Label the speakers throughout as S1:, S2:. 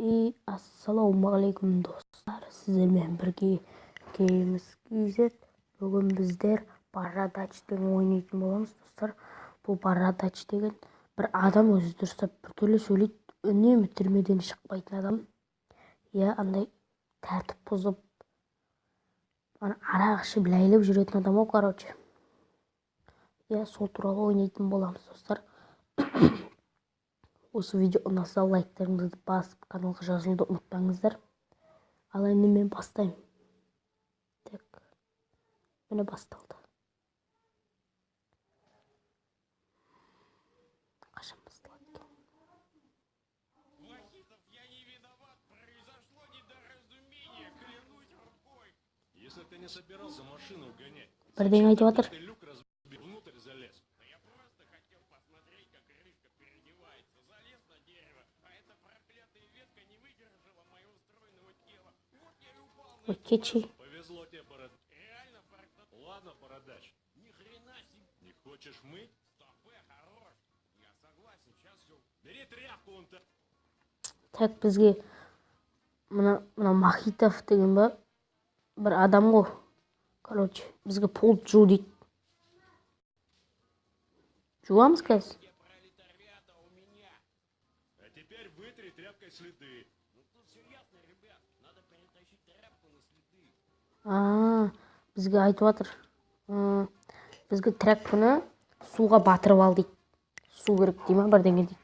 S1: Ассалаумағалейкум достар, сіздермен бірге Games KZ. Бүгін біздер Барадачтен ойнайтын боламыз достар. Бұл Барадач деген бір адам өзі дұрыстап біртүрлі сөйлейді, үнемі түрмеден шықпайтын адам. Андай тәртіп бұзып, арақ ішіп ләйліп жүретін адам ғой, короче. Сол туралы ойнайтын боламыз достар. Осы видео ұнаса лайктарыңызды басып, каналға жазылуды ұмытпаңыздар. Ал енді мен бастаймын. Так, міне басталды. Қашан басталады екен? Бірдеңе айтып жатыр. Кетчи.
S2: Повезло тебе, Бородач. Реально, ладно, Бородач. Ни хрена себе. Не хочешь мыть? Стопэ, хорош. Я согласен, сейчас все. Бери тряпку вон там.
S1: Так, бізге мына Махитов деген бір адам ғой. Короче, бізге пол жу дейді. Жуамыз қазір.
S2: А теперь вытри тряпкой следы.
S1: Бізге айтып жатыр. Бізге тряпканы суға батырып ал дейді. Су керек дей ма, бірдеңе дейді.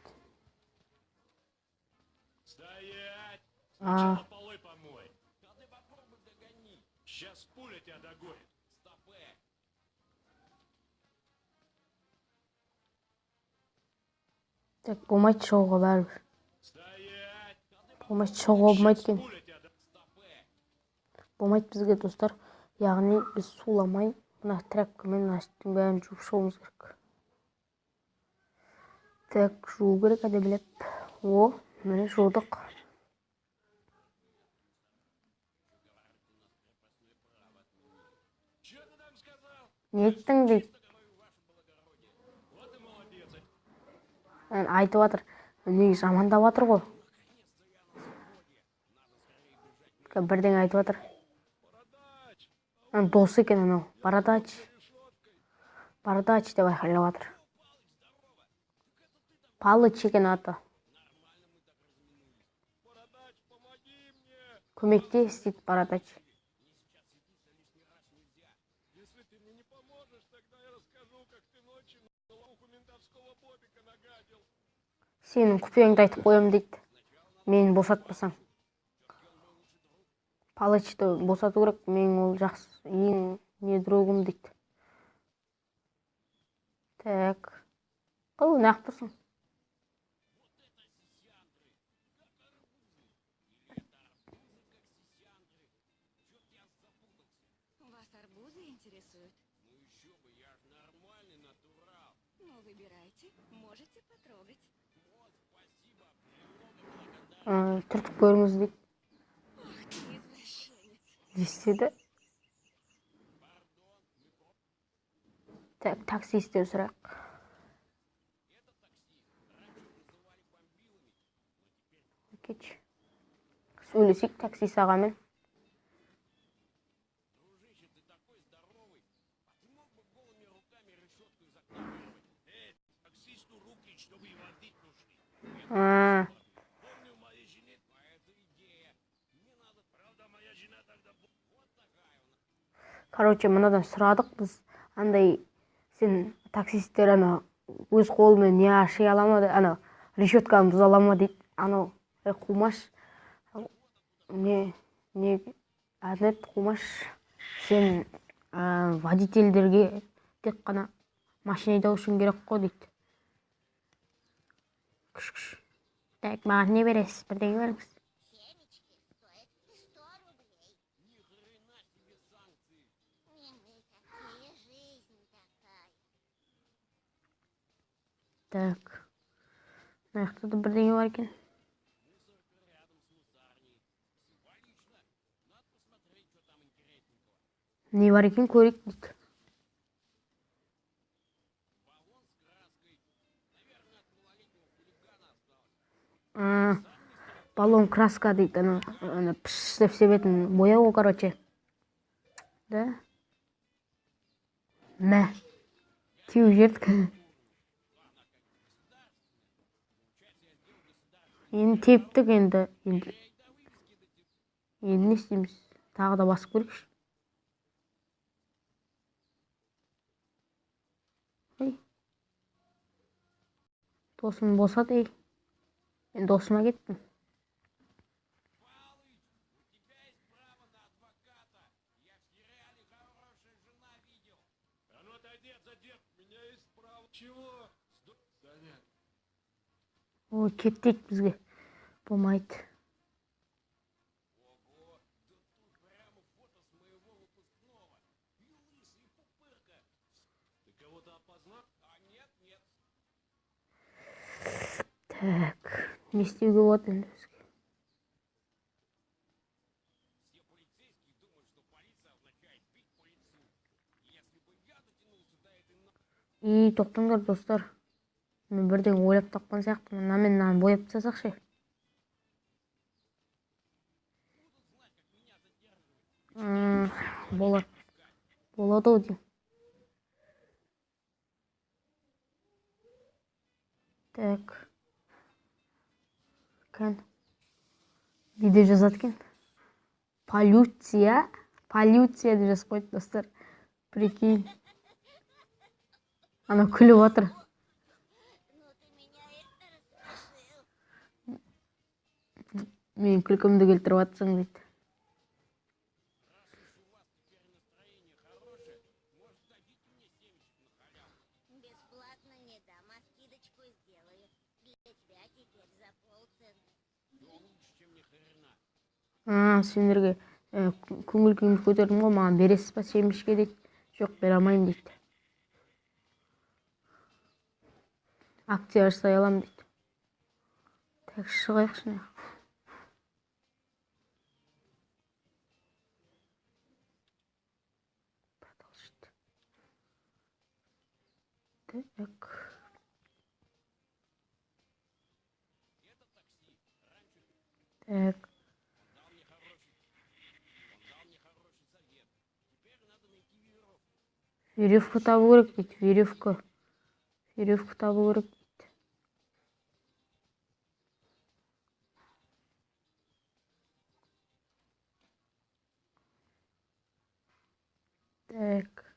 S2: Стоять! Сначала полы помой. А ты попробуй догони. Сейчас пуля тебя догонит. Стопэ.
S1: Так, болмайды шығуға бәрібір.
S2: Стоять!
S1: Болмайды шығуға болмайды екен.
S2: Пуля тебя
S1: Болмайды бізге достар. Яғни біз суламай, мына тряпкамен аштың бәрін жуып шығуымыз керек. Так, жуу керек әдемілеп. Міне жудық. Не еттің дейді. Айтып жатыр. Неге жамандап жатыр ғой. Бірдеңе айтып жатыр. Досы екен анау. Барадач. Барадач деп айқайлап жатыр. Палыч екен аты. Көмектес дейді Барадач. Сенің құпияңды айтып қоям дейді. Мені босатпасаң. Палычты босату керек, мен ол жақсы, ең не другым дейді. Так. Бұл нақтысың.
S3: Вас арбузы интересуют?
S2: Ну еще бы, я ж нормальный натурал.
S3: Ну, выбирайте, можете потрогать.
S2: Вот, спасибо, премного благодарен.
S1: Түртіп көріңіз дейді.
S3: Ах ты, извращенец.
S1: Дестеді. Так, таксистен сұрайық. Кетші. Сөйлесейік таксист ағамен.
S2: Дружище, ты такой здоровый. А ты мог бы голыми руками решетку закладывать? Таксисту руки, чтобы и воды нужны. Помню, у моей жены эта идея. Не надо, правда, моя жена тогда... Вот такая у нас.
S1: Короче, мынадан сұрадық біз. Андай, сен таксисттер өз қолымен не аши алама, решетканы бұза алама дейді. Қумаш. Әділет қумаш. Сен водительдерге тек қана машина айдау үшін керек қой дейді. Күш. Так, маған не бересіз? Бірдеңе беріңіз.
S4: Семечки стоят 100 рублей.
S2: Ни хрена себе санкции.
S4: Не мы такие, жизнь такая.
S1: Так. Мына да бірдеңе бар екен.
S2: Мусорка рядом с мусарней. Символично. Надо посмотреть, что там интересненького.
S1: Не бар екен, көрейік дейді.
S2: Баллон с краской. Наверное, от малолетнего хулигана осталось.
S1: Баллон краска дейді, ана пш деп себетін бояу ғой, короче. Да? Мә. Теуіп жердік. Енді тептік, енді не істейміз? Тағы да басып көрейікші. Досым босады, ей. Мен досыма кеттім.
S2: А ну отойди от задет, у меня есть право. Чего? Саня.
S1: Ой, кеттейік бізге. Болмайды.
S2: Ого, да тут прямо фото с моего выпускного. И лысый, и пупырка. Ты кого-то опознал? А нет, нет.
S1: Так, не істеуге болады енді бізге.
S2: Все полицейские думают, что полиция означает бить по лицу. Если бы я дотянулся до этой...
S1: Тоқтаңдар, достар. Мен бірден ойлап тапқан сияқтымын. Мынаны бояп тастасақшы. Болады. Болады ау деймін. Так. Кән. Не деп жазады екен? Полюция. Полюция деп жазып қойды, достар. Прикинь. Ана күліп отыр.
S4: Ну ты меня рассмешил.
S1: Мен күлкімді келтіріп атсың дейді.
S4: Бесплатно не дам, а скидочку сделаю. Для тебя теперь за полцены.
S2: Лучше, чем ни хрена.
S1: Сендерге көңіл күйімді көтердім ғой, маған бересіз ба семішке дейді. Жоқ, бере алмаймын дейді. Акция жасай аламын дейді. Так, шығайықшы. Продолжить. Так. Так. Веревку табу керек дейді. Веревку табу керек дейді. Так.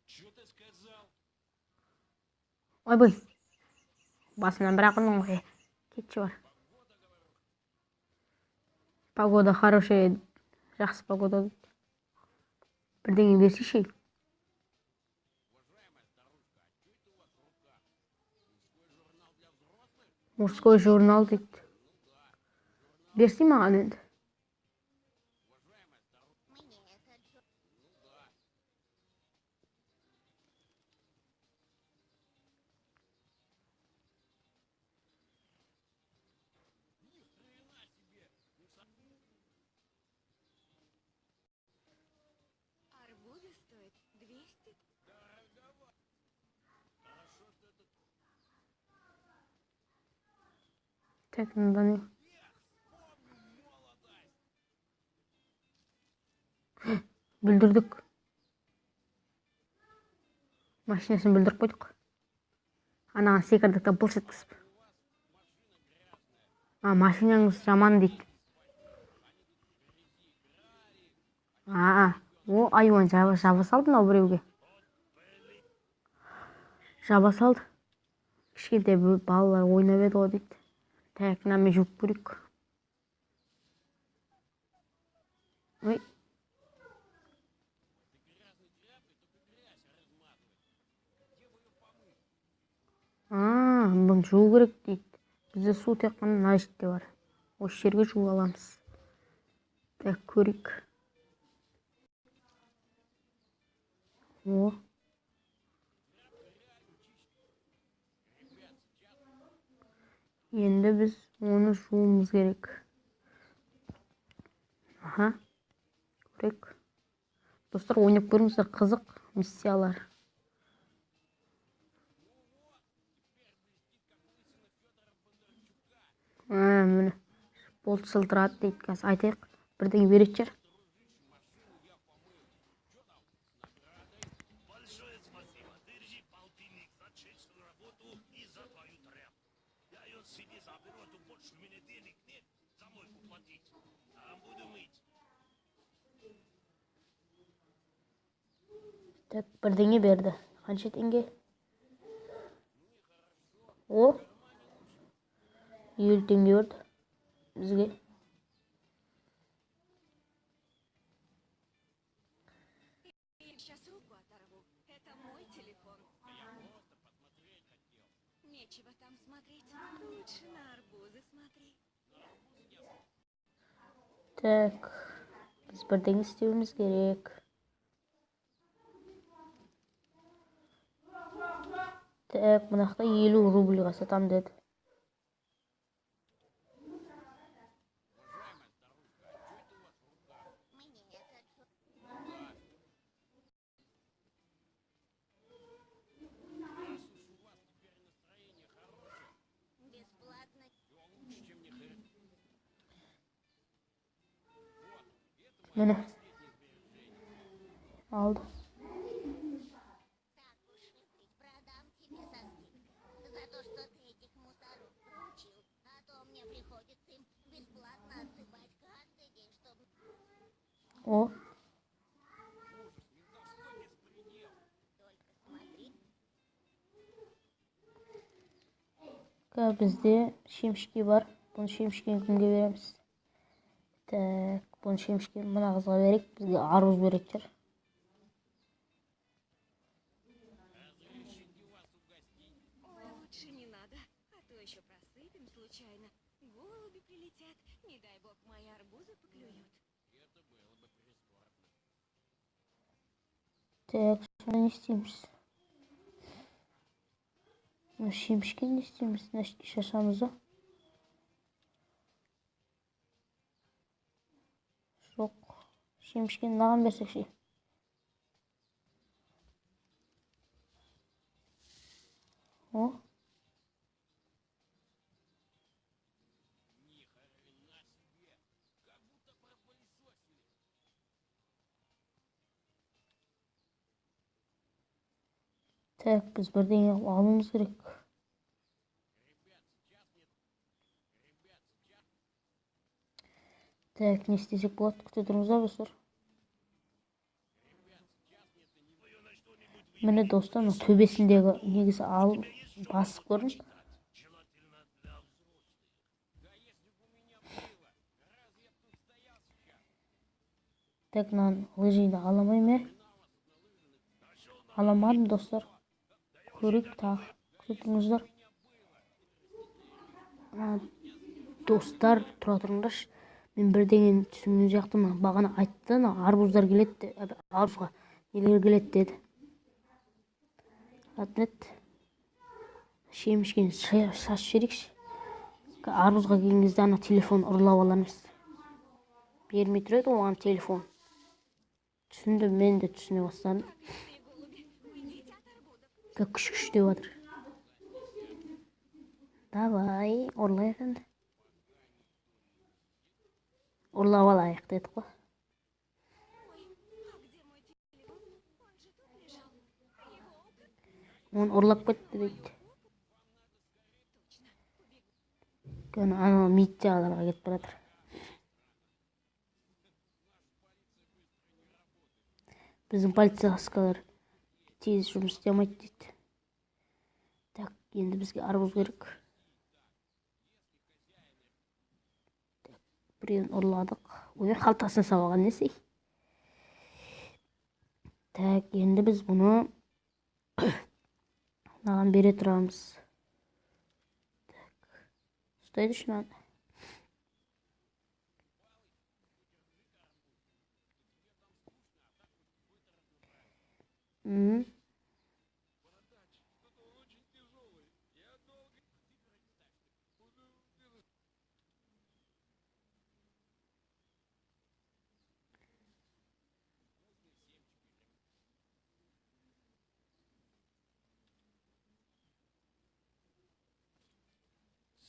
S2: Что ты сказал?
S1: Ойбай. Басымнан бір ақынның ғой. Кетші бар. Погода хорошая. Жақсы погода. Бірдеңе берсейші. Мужской журнал дейді. Берсей маған енді.
S4: Мне этот же...
S3: Арбузы стоят 200.
S1: Так, мындан не? Бүлдірдік. Машинасын бүлдіріп қойдық. Анаған секірдік та бұлс еткізіп. Машинаңыз жаман дейді. О, айуан жаба салды мынау біреуге. Жаба салды. Кішкентай балалар ойнап еді ғой дейді. Так, мынамен жуып көрейік. Ой. Бұны жуу керек дейді. Бізде су тек қана мына жерде бар. Осы жерге жуып аламыз. Так, көрейік. О. Енді біз оны жуымыз керек. Көрейік. Достар, ойнап көріңіздер, қызық миссиялар. міне болт сылдырады дейді. Қазір айтайық, бірдеңе беретін шығар.
S2: Большое спасибо. Держи полтинник за честную работу и за твою тряпку. Я ее себе заберу, а то больше у меня денег нет за мойку платить. Там буду мыть.
S1: Так, бірдеңе берді. Қанша теңге? О, 50 теңге берді бізге.
S3: Я сейчас руку оторву. Это мой телефон. Нечего там смотреть. Лучше на арбузы смотри.
S1: Так, біз бірдеңе істеуіміз керек. Так, мынақта 50 рубльға сатам деді.
S4: Мне кажется, бесплатно.
S1: Міне алды.
S4: Так уж и быть, продам тебе со скидкой. За то, что ты этих мусоров проучил. А то мне приходится им бесплатно отсыпать каждый день, чтобы...
S1: О,
S4: Только смотри,
S1: бізде шемішке бар. Бұны шемішкені кімге береміз? Так, бұны шемішкені мына қызға берейік. Бізге арбуз беретін шығар.
S3: Ой, лучше не надо. А то еще просыпем случайно. Голуби прилетят. Не дай бог, мои арбузы поклюют.
S1: Так, sonra ne isteyeyimiz? Şemişken ne isteyeyimiz? Значит, şaşamızı. Жоқ. Şemişken nağın versek şey. O. Так, biz бірдеңе алуымыз керек. Так, не істесек болады? Күте тұрыңыздар достар. Міне достар, төбесіндегі негізі ал басып көрін.
S2: Желательно для взрослых. Да если бы у меня было, разве я тут стоял сейчас?
S1: Так, мынаны лыжиді аламай ма? Аламадым достар. Көрейік тағы. Күте тұрыңыздар. Достар, тұра тұрыңдаршы. Мен бірдеңені түсінген сияқтымын. Бағана айтты, арбуздар келеді, арбузға нелер келеді деді. Атнет. Шемішкен шашып жіберейікші. Арбузға келген кезде ана телефон ұрлап алармыз. Бермей тұрады оған телефон. Түсіндім, мен де түсіне бастадым.
S3: Бедные голуби, уйдите от арбузов.
S1: Как күш деп жатыр. Давай, ұрлайық енді. Ұрлап алайық дедік қой.
S3: Ой, а где мой телефон? Он же тут лежал. Его украли.
S1: Оны ұрлап кетті дейді.
S3: Точно.
S1: Өйткені анау митияларға кетіп баратыр. Біздің полицейскалар тез жұмыс істемейді дейді. Так, енді бізге арбуз керек. Біреуін ұрладық. Ой, қалтасына салған несі? Так, енді біз бұны мынаған бере тұрамыз. Так, ұстайды шынан.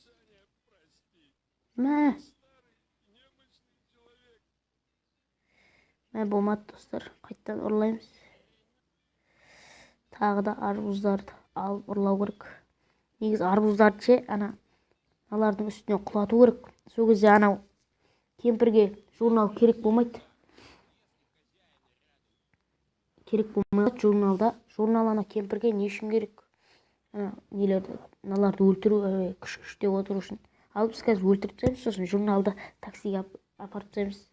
S2: Саня, прости.
S1: Мә. Мә, болмады достар. Қайттан ұрлаймыз. Тағы да арбуздарды алып ұрлау керек. Негізі арбуздарды ше, аналардың үстіне құлату керек. Сол кезде анау кемпірге журнал керек болмайды. Керек болмайды журнал ана кемпірге не үшін керек? Аналарды өлтіру, күш-күштеп отыру үшін. Ал біз қазір өлтіріп тастаймыз, сосын журналды таксиге апарып тастаймыз.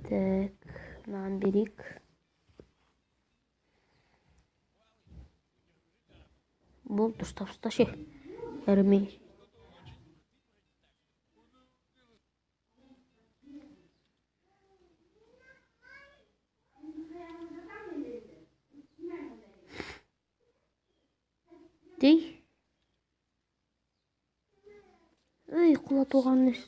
S1: Так, мынаны берейік. Бұл дұрыстап ұста ше. Әрімей. Дей. Ой, құлатуған нес.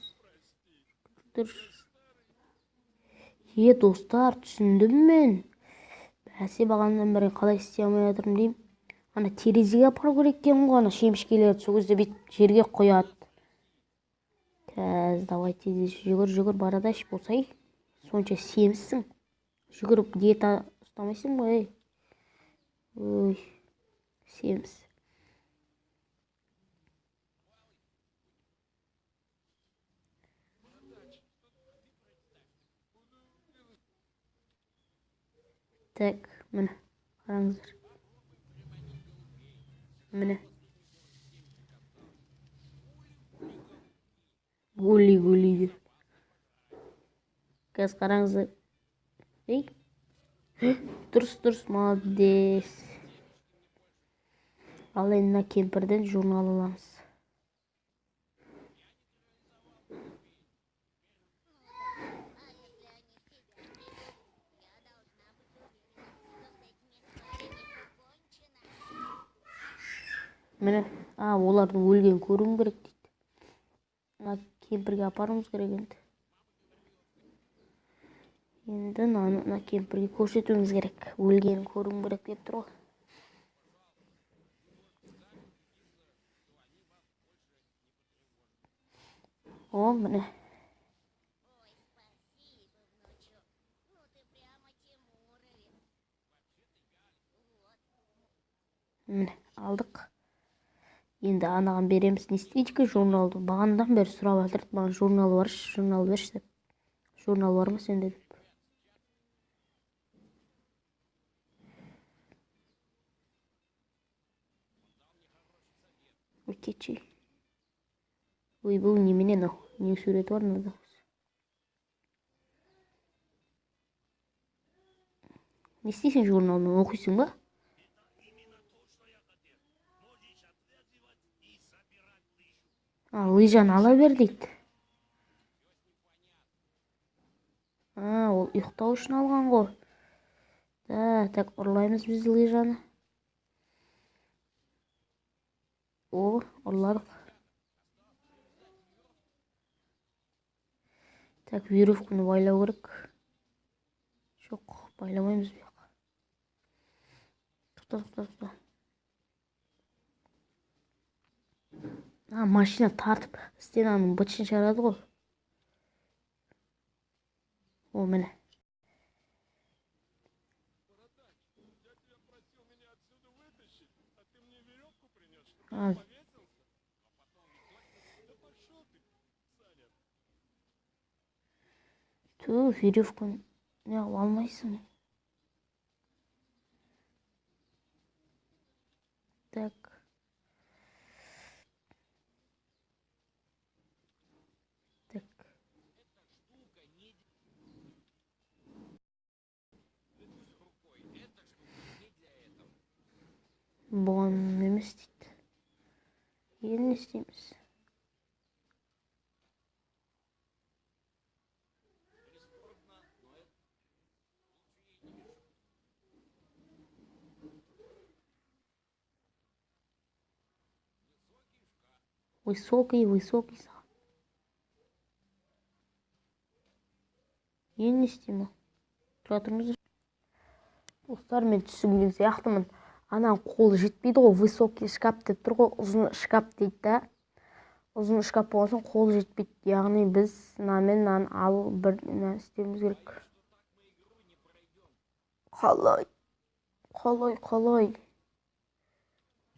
S1: Достар, түсіндім мен. Бәсе бағандан бері қалай істей алмай жатырмын деймін. Ана терезеге апару керек екен ғой, ана шемішкелерді сол кезде бүйтіп жерге қояды. Қазір давай тез жүгір барадаш болсай. Сонша семізсің. Жүгіріп диета ұстамайсың ғой. Ой, семіз. Так, міне, қараңыздар. Міне. Гули. Қазір қараңыздар. Ей. Дұрыс, молодец. Ал енді кемпірден журнал аламыз. Міне, олардың өлген көруім керек дейді. Кемпірге апарымыз керек енді. Енді мына кемпірге көрсетуіміз керек. Өлген көруім керек деп тұр ғой. О, міне. Міне, алдық. Енді анаған береміз. Не істейді журналды? Бағандан бері сұрап жатыр. Маған журнал берші деп. Журнал бар ма сенде деп. Өкетші. Ой, бұл немене ау? Не суреті бар мында? Не істейсің журналмен? Оқисың ба? Лыжаны ала бер дейді. Ол ұйықтау үшін алған ғой. Так, ұрлаймыз біз лыжаны. О, ұрладық. Так, веревканы байлау керек. Жоқ, байламаймыз бұяқ. Тоқта. Машина тартып стенаның бытшын шығарады ғой. О, міне. Веревканы не алмайсың. Так. Бұған емес дейді. Енді не істейміз? Высокий. Енді не істеймін? Тұра тұрыңыздар. Достар, мен түсінген сияқтымын. Ананың қолы жетпейді ғой, высокий шкаф деп тұр ғой, ұзын шкаф дейді да. Ұзын шкаф болған соң қол жетпейді. Яғни біз мынаны алу бір істеуіміз керек. Қалай?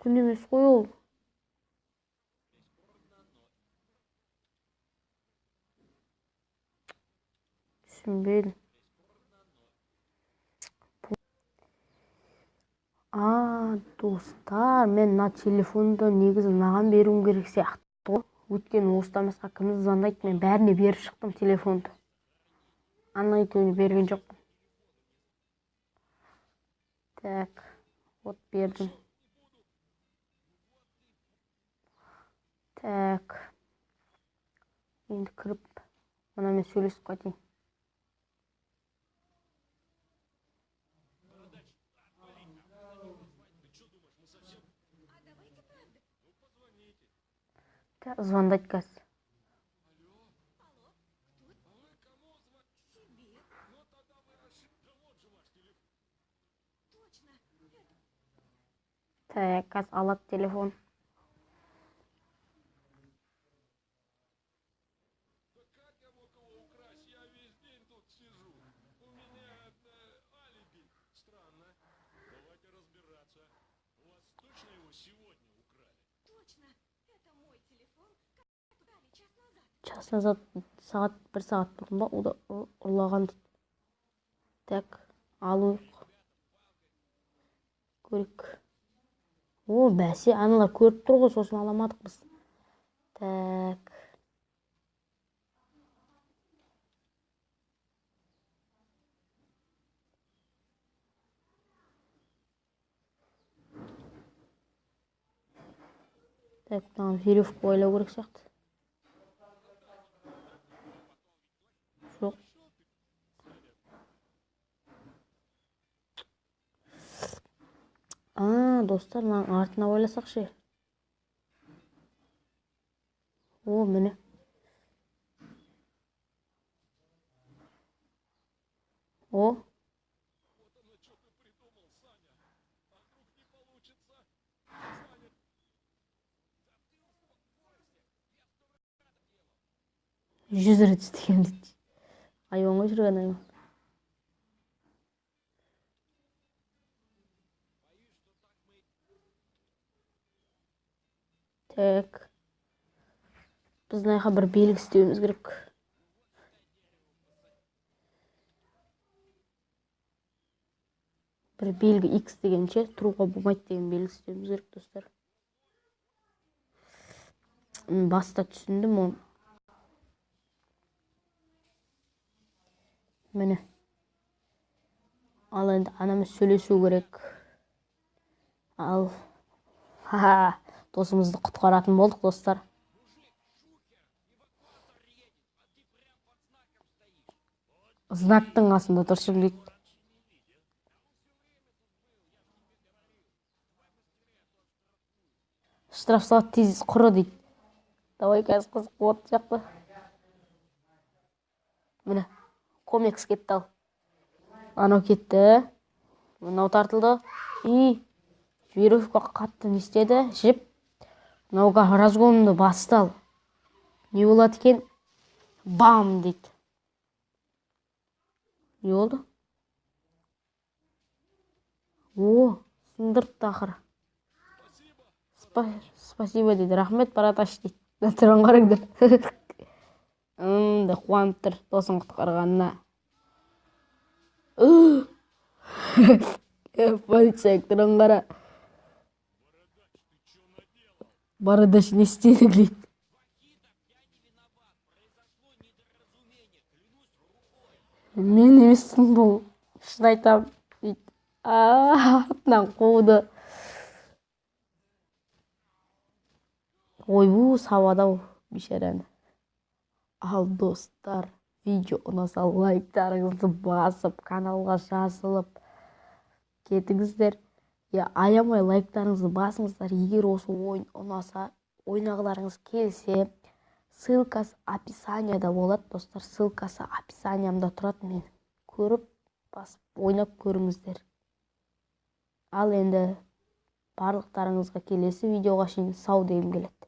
S1: Күн емес қой ол. Түсінбедім. Достар, мен мына телефонды негізі маған беруім керек сияқты. Өткен осытамасқа кім звондайды, мен бәріне беріп шықтым телефонды. Ана екеуіне берген жоқпын. Так, вот бердім. Так, енді кіріп, мына мен сөйлесіп қайтайын. Звондать қазір. Так, қазір алады телефон.
S2: Как я мог его украсть? Я весь день тут сижу. У меня это алиби. Странно. Давайте разбираться. У вас точно его сегодня украли?
S3: Точно, это мой телефон, который дали час назад.
S1: Час назад, бір сағат бұрын ба, ұрлаған дейді. Так, алу көрік. Бәсе, аналар көріп тұр ғой, сосын аламадық біз. Так. Так, мынаған веревка ойлау керек сияқты. Жоқ. Достар, мынаның артына ойласақ ше. Міне.
S2: Вот оно, что ты придумал, Саня. А вдруг не получится? Саня, да ты успокойся. Я
S1: 100 рет істеген дейді. Айуан ғой жүрген айуан. Так. Біз мына бір белгі істеуіміз керек. Бір белгі X дегенше тұруға болмайды деген белгі істеуіміз керек, достар. Баста түсіндім оны. Міне. Ал енді анамыз сөйлесу керек. Ал. Досымызды құтқаратын болдық, достар. Знактың қасында тұршым дейді. Штраф салат тез құры дейді. Давай қазір қызық болады жақты. Міне, комекс кетті ал. Анау кетті. Мынау тартылды. Веревка қатты не істеді? Жіп. Мынауға разгонымды басты ал. Не болады екен? Бам дейді. Не болды? Сындырып тақыр. Спасибо дейді. Рахмет, Параташ дейді. Тұрған қарыңдар. Қуанып тұр досын құтқарғанына. Полиция тұрған қара. Бородач не істеді дейді. Мен емеспін бұл. Шын айтам дейді. Артынан қуды. Ойбу, сауадау бишараны. Ал достар, видео ұнаса лайктарыңызды басып, каналға жазылып кетіңіздер. Аямай лайктарыңызды басыңыздар. Егер осы ойын ұнаса, ойнағыларыңыз келсе, ссылкасы описанияда болады, достар. Ссылкасы описаниямда тұрады, мен көріп, басып, ойнап көріңіздер. Ал енді барлықтарыңызға келесі видеоға шейін сау дегім келеді.